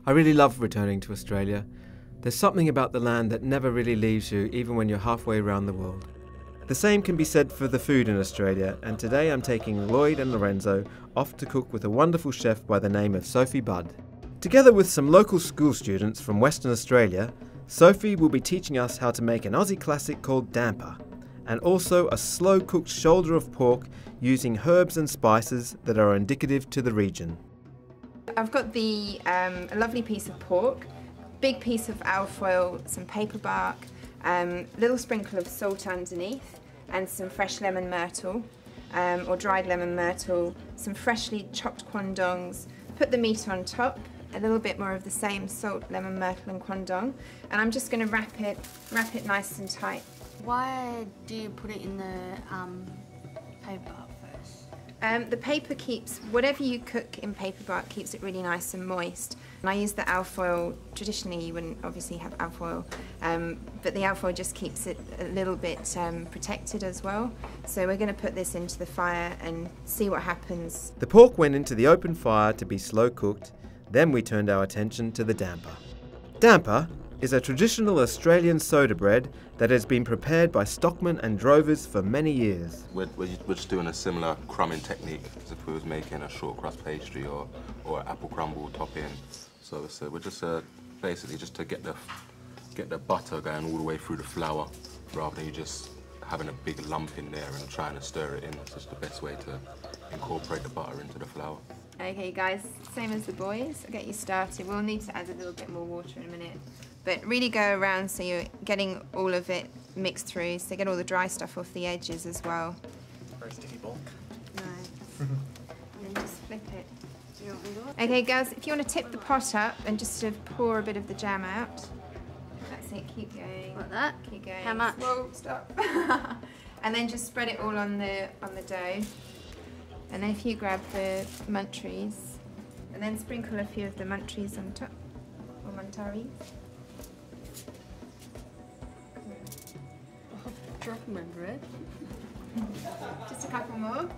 I really love returning to Australia. There's something about the land that never really leaves you, even when you're halfway around the world. The same can be said for the food in Australia, and today I'm taking Lloyd and Lorenzo off to cook with a wonderful chef by the name of Sophie Budd. Together with some local school students from Western Australia, Sophie will be teaching us how to make an Aussie classic called damper, and also a slow-cooked shoulder of pork using herbs and spices that are indicative to the region. I've got a lovely piece of pork, big piece of alfoil, some paper bark, little sprinkle of salt underneath, and some fresh lemon myrtle, or dried lemon myrtle, some freshly chopped quandongs. Put the meat on top, a little bit more of the same salt, lemon myrtle and quandong, and I'm just going to wrap it nice and tight. Why do you put it in the paper first? The paper keeps, whatever you cook in paper bark keeps it really nice and moist. And I use the alfoil. Traditionally you wouldn't obviously have alfoil, but the alfoil just keeps it a little bit protected as well. So we're going to put this into the fire and see what happens. The pork went into the open fire to be slow cooked, then we turned our attention to the damper. Damper is a traditional Australian soda bread that has been prepared by stockmen and drovers for many years. We're just doing a similar crumbing technique as if we was making a short crust pastry or an apple crumble topping. So we're just basically just to get the butter going all the way through the flour, rather than you just having a big lump in there and trying to stir it in. It's just the best way to incorporate the butter into the flour. Okay guys, same as the boys, I'll get you started. We'll need to add a little bit more water in a minute. But really go around so you're getting all of it mixed through, so get all the dry stuff off the edges as well. Very sticky bulk. Nice. And then just flip it. Okay girls, if you want to tip the pot up and just sort of pour a bit of the jam out. That's it, keep going. Like that? Keep going. How much? Whoa, stop. And then just spread it all on the dough. And then if you grab the munchies, and then sprinkle a few of the munchies on top, or muntaris. Drop my bread. Just a couple more.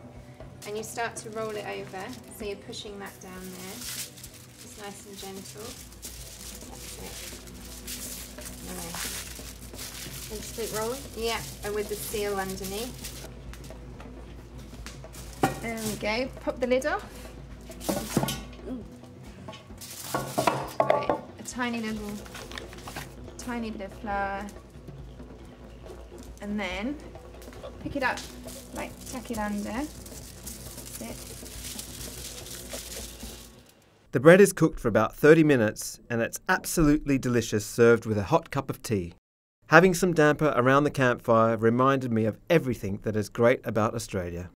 And you start to roll it over, so you're pushing that down there. Just nice and gentle. That's it. Nice. And just keep rolling? Yeah, and with the seal underneath. There we go. Pop the lid off. Right, a tiny bit of flour. And then pick it up, like tuck it under. That's it. The bread is cooked for about 30 minutes and it's absolutely delicious served with a hot cup of tea. Having some damper around the campfire reminded me of everything that is great about Australia.